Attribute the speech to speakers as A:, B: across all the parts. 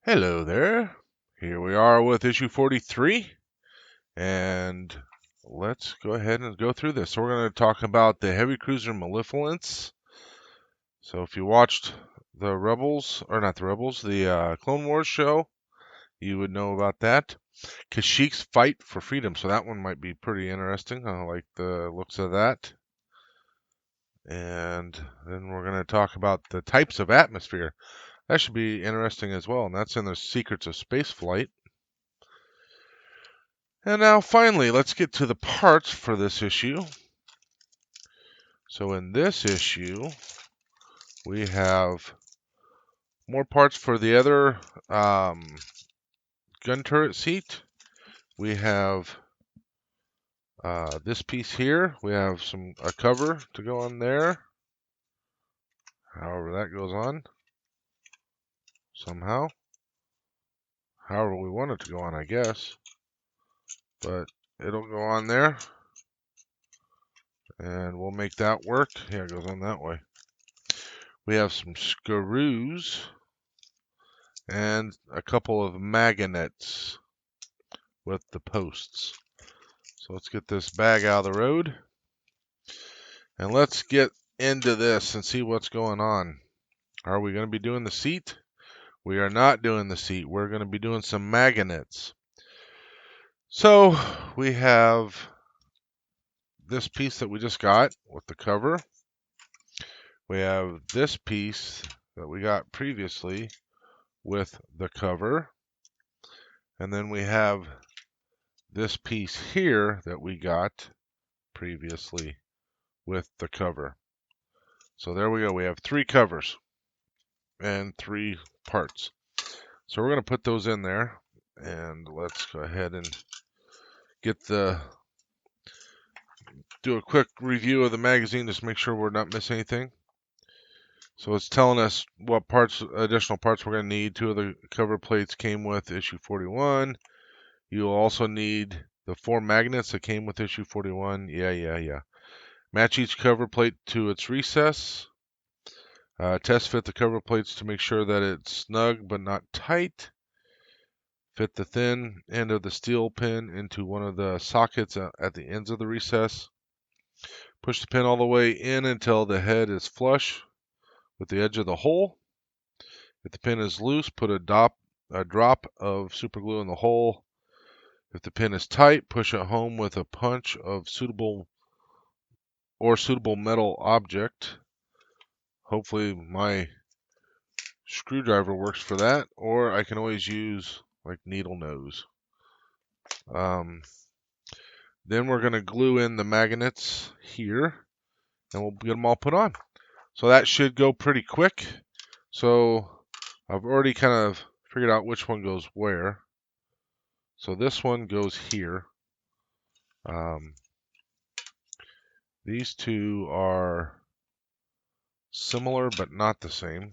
A: Hello there. Here we are with issue 43, and let's go ahead and go through this. So we're going to talk about the heavy cruiser Malevolence. So if you watched the Rebels, or not the Rebels, the Clone Wars show, you would know about that. Kashyyyk's fight for freedom. So that one might be pretty interesting. I like the looks of that. And then we're going to talk about the types of atmosphere. That should be interesting as well, and that's in the Secrets of Spaceflight. And now finally, let's get to the parts for this issue. So in this issue, we have more parts for the other gun turret seat. We have this piece here. We have a cover to go on there. However that goes on. Somehow. However we want it to go on, I guess. But it'll go on there. And we'll make that work. Yeah, it goes on that way. We have some screws and a couple of magnets with the posts. So let's get this bag out of the road and let's get into this and see what's going on. Are we going to be doing the seat? We are not doing the seat. We're going to be doing some magnets. So we have this piece that we just got with the cover. We have this piece that we got previously with the cover. And then we have this piece here that we got previously with the cover. So there we go. We have 3 covers and 3 parts. So we're going to put those in there, and let's go ahead and do a quick review of the magazine just to make sure we're not missing anything. So it's telling us what additional parts we're going to need. 2 of the cover plates came with issue 41. You'll also need the 4 magnets that came with issue 41. Yeah. Match each cover plate to its recess. Test fit the cover plates to make sure that it's snug but not tight. Fit the thin end of the steel pin into one of the sockets at the ends of the recess. Push the pin all the way in until the head is flush with the edge of the hole. If the pin is loose, put a drop of super glue in the hole. If the pin is tight, push it home with a punch of suitable metal object. Hopefully my screwdriver works for that, or I can always use like needle nose. Then we're going to glue in the magnets here, and we'll get them all put on. So that should go pretty quick. So I've already kind of figured out which one goes where. So this one goes here. These 2 are similar but not the same.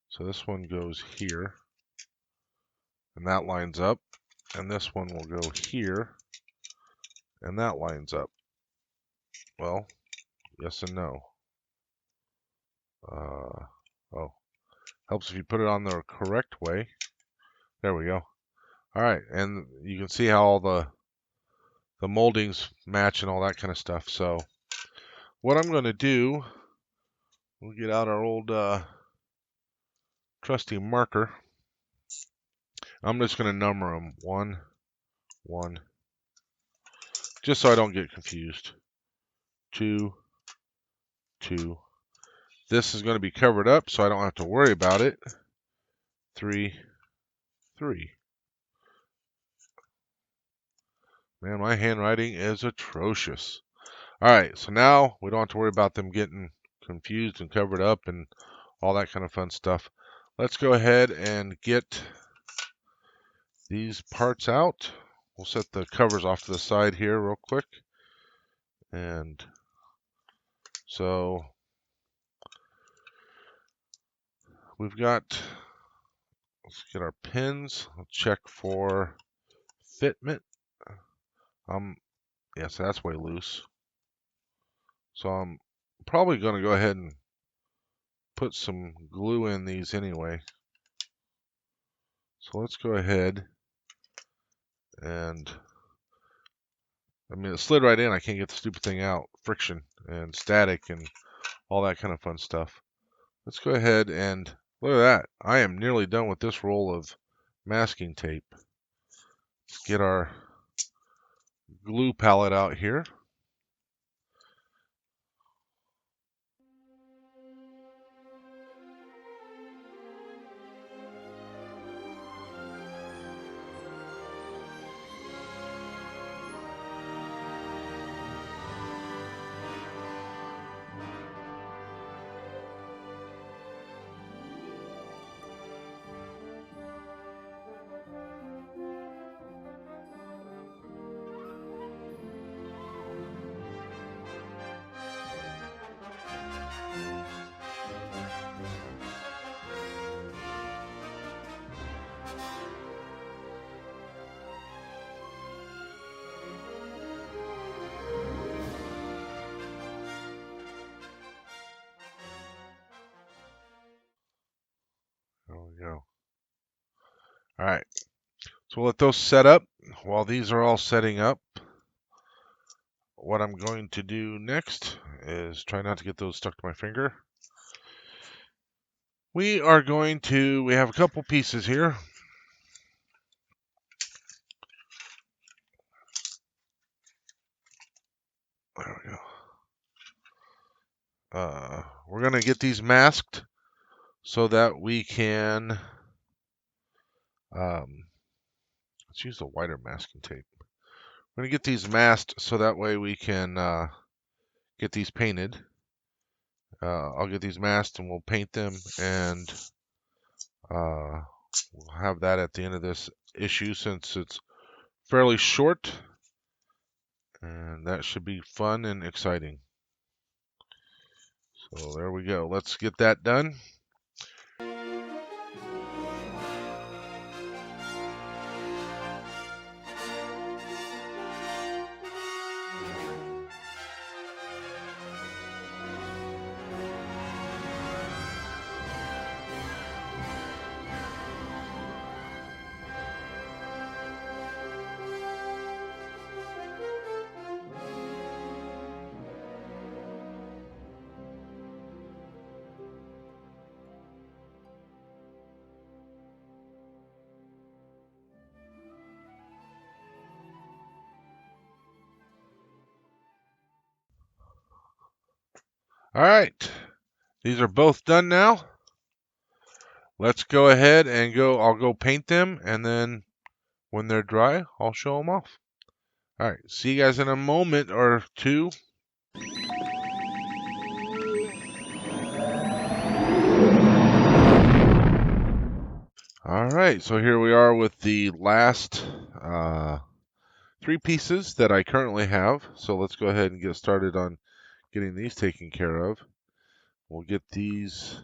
A: So this one goes here, and that lines up. And this one will go here, and that lines up. Well, yes and no. Helps if you put it on the correct way. There we go. All right, and you can see how all the moldings match and all that kind of stuff. So what I'm going to do, we'll get out our old trusty marker. I'm just going to number them 1, 1, just so I don't get confused. 2, 2. This is going to be covered up, so I don't have to worry about it. 3, 3. Man, my handwriting is atrocious. All right, so now we don't have to worry about them getting confused and covered up and all that kind of fun stuff. Let's go ahead and get these parts out. We'll set the covers off to the side here real quick. And so we've got, let's get our pins. I'll check for fitment. Yeah, so that's way loose. So I'm probably going to go ahead and put some glue in these anyway. So let's go ahead and, I mean, it slid right in. I can't get the stupid thing out. Friction and static and all that kind of fun stuff. Let's go ahead and look at that. I am nearly done with this roll of masking tape. Let's get our glue palette out here. There we go. All right. So we'll let those set up. While these are all setting up, what I'm going to do next is try not to get those stuck to my finger. We have a couple pieces here. There we go. We're going to get these masked so that we can, let's use the wider masking tape. We're going to get these masked so that way we can get these painted. I'll get these masked and we'll paint them, and we'll have that at the end of this issue since it's fairly short, and that should be fun and exciting. So there we go. Let's get that done. All right, these are both done now. Let's go ahead and I'll go paint them, and then when they're dry, I'll show them off. All right, see you guys in a moment or two. All right, so here we are with the last 3 pieces that I currently have. So let's go ahead and get started on getting these taken care of. We'll get these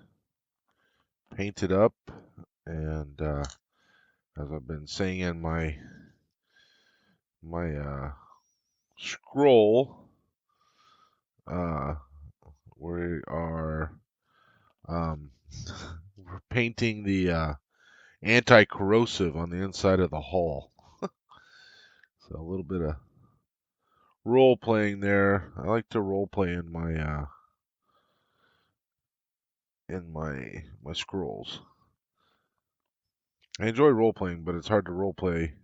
A: painted up, and as I've been saying in my scroll, we are we're painting the anti-corrosive on the inside of the hull. So a little bit of role playing there. I like to role play in my scrolls. I enjoy role playing, but it's hard to role play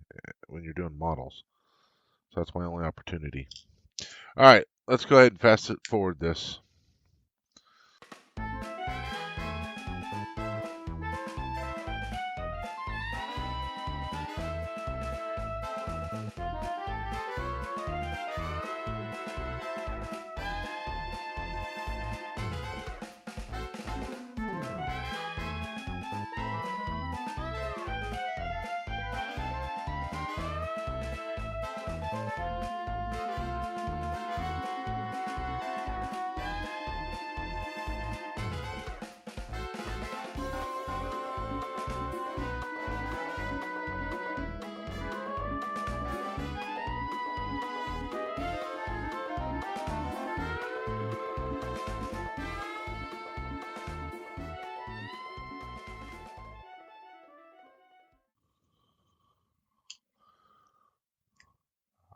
A: when you're doing models. So that's my only opportunity. All right, let's go ahead and fast forward this.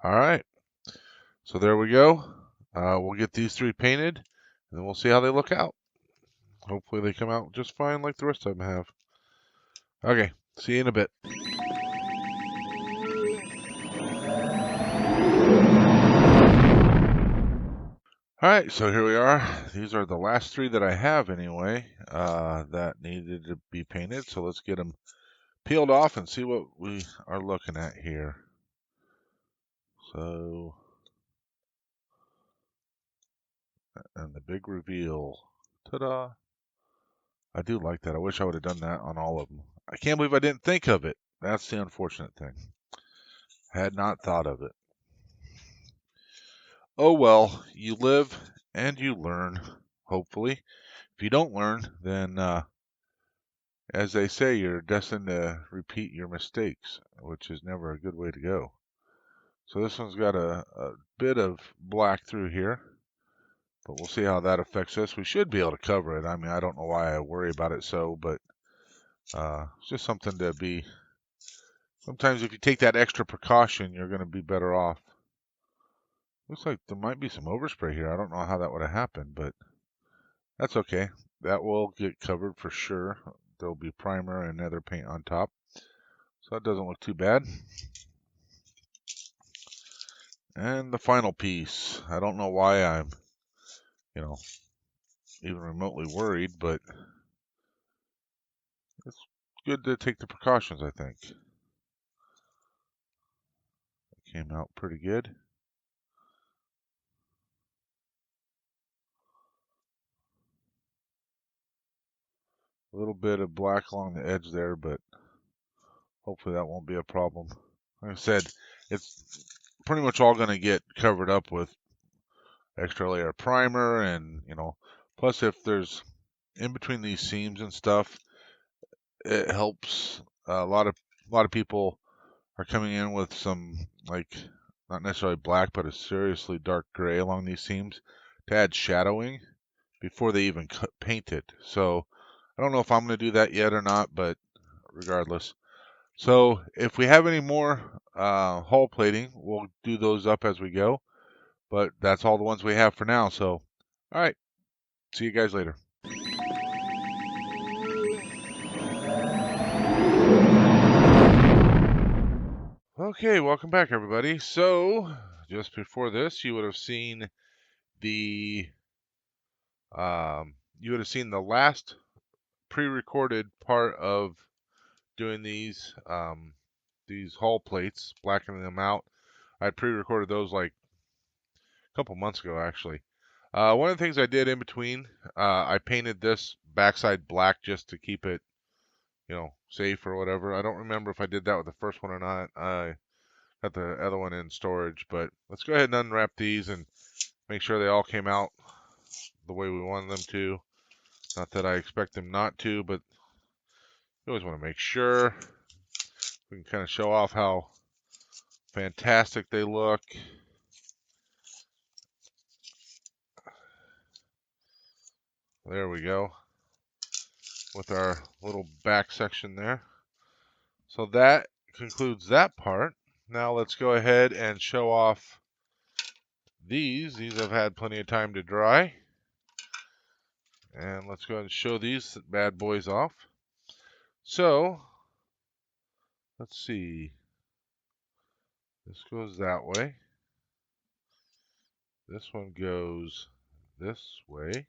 A: All right, so there we go. We'll get these 3 painted, and then we'll see how they look out. Hopefully they come out just fine like the rest of them have. Okay, see you in a bit. Alright, so here we are. These are the last 3 that I have anyway, that needed to be painted. So let's get them peeled off and see what we are looking at here. So, and the big reveal. Ta-da! I do like that. I wish I would have done that on all of them. I can't believe I didn't think of it. That's the unfortunate thing. Had not thought of it. Oh well, you live and you learn, hopefully. If you don't learn, then as they say, you're destined to repeat your mistakes, which is never a good way to go. So this one's got a bit of black through here, but we'll see how that affects us. We should be able to cover it. I mean, I don't know why I worry about it so, but it's just something to be. Sometimes if you take that extra precaution, you're going to be better off. Looks like there might be some overspray here. I don't know how that would have happened, but that's okay. That will get covered for sure. There'll be primer and nether paint on top. So that doesn't look too bad. And the final piece. I don't know why I'm, even remotely worried, but it's good to take the precautions, I think. It came out pretty good. A little bit of black along the edge there, but hopefully that won't be a problem. Like I said, it's pretty much all going to get covered up with extra layer of primer, and plus if there's in between these seams and stuff, it helps. A lot of people are coming in with some, like, not necessarily black, but a seriously dark gray along these seams to add shadowing before they even paint it. So I don't know if I'm going to do that yet or not, but regardless. So if we have any more hull plating, we'll do those up as we go. But that's all the ones we have for now. So, all right. See you guys later. Okay, welcome back, everybody. So, just before this, you would have seen the last pre-recorded part of doing these hull plates, blackening them out. I pre-recorded those like a couple months ago, actually. One of the things I did in between, I painted this backside black just to keep it, safe or whatever. I don't remember if I did that with the first one or not. I got the other one in storage, but let's go ahead and unwrap these and make sure they all came out the way we wanted them to. Not that I expect them not to, but you always want to make sure. We can kind of show off how fantastic they look. There we go. With our little back section there. So that concludes that part. Now let's go ahead and show off these. These have had plenty of time to dry. And let's go ahead and show these bad boys off. So, let's see. This goes that way. This one goes this way.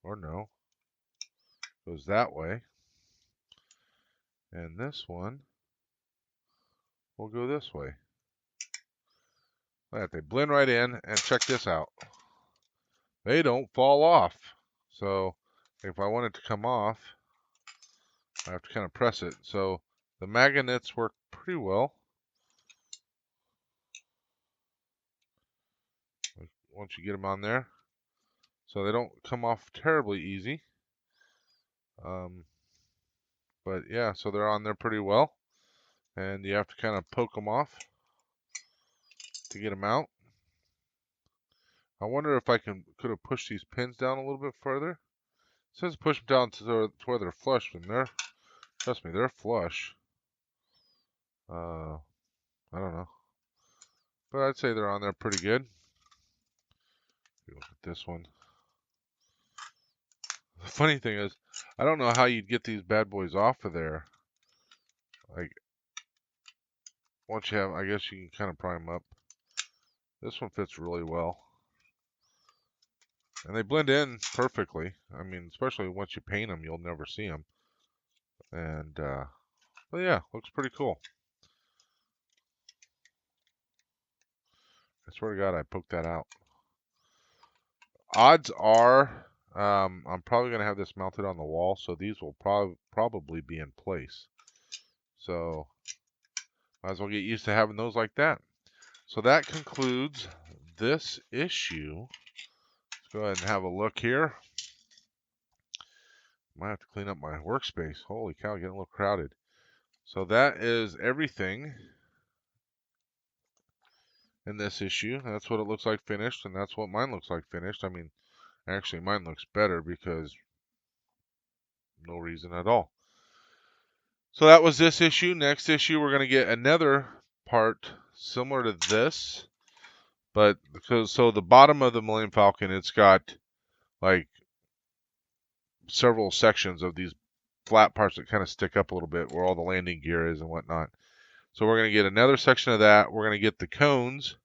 A: Or no. Goes that way. And this one will go this way. Look at that, they blend right in, and check this out. They don't fall off. So if I want it to come off, I have to kind of press it. So the magnets work pretty well. Once you get them on there. So they don't come off terribly easy. But yeah, so they're on there pretty well. And you have to kind of poke them off to get them out. I wonder if I could have pushed these pins down a little bit further. It says push them down to where they're flush, and trust me, they're flush. I don't know. But I'd say they're on there pretty good. Look at this one. The funny thing is, I don't know how you'd get these bad boys off of there. Like, once you have, I guess you can kind of prime them up. This one fits really well. And they blend in perfectly. I mean, especially once you paint them, you'll never see them. And, but yeah, looks pretty cool. I swear to God, I poked that out. Odds are, I'm probably going to have this mounted on the wall, so these will probably be in place. So, might as well get used to having those like that. So that concludes this issue. Let's go ahead and have a look here. Might have to clean up my workspace. Holy cow, getting a little crowded. So that is everything in this issue. That's what it looks like finished, and that's what mine looks like finished. I mean, actually, mine looks better because no reason at all. So that was this issue. Next issue, we're going to get another part similar to this, but so the bottom of the Millennium Falcon, it's got like several sections of these flat parts that kind of stick up a little bit where all the landing gear is and whatnot. So we're going to get another section of that. We're going to get the cones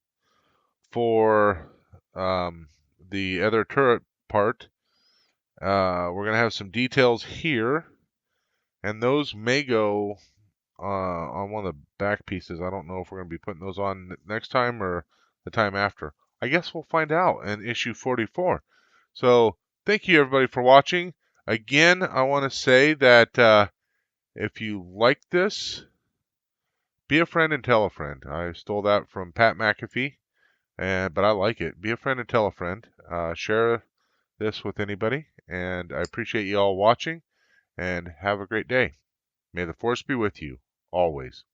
A: for the other turret part. We're going to have some details here, and those may go on one of the back pieces. I don't know if we're going to be putting those on next time or the time after. I guess we'll find out in issue 44. So thank you everybody for watching. Again, I want to say that if you like this, be a friend and tell a friend. I stole that from Pat McAfee, but I like it. Be a friend and tell a friend. Share this with anybody, and I appreciate you all watching, and have a great day. May the force be with you always.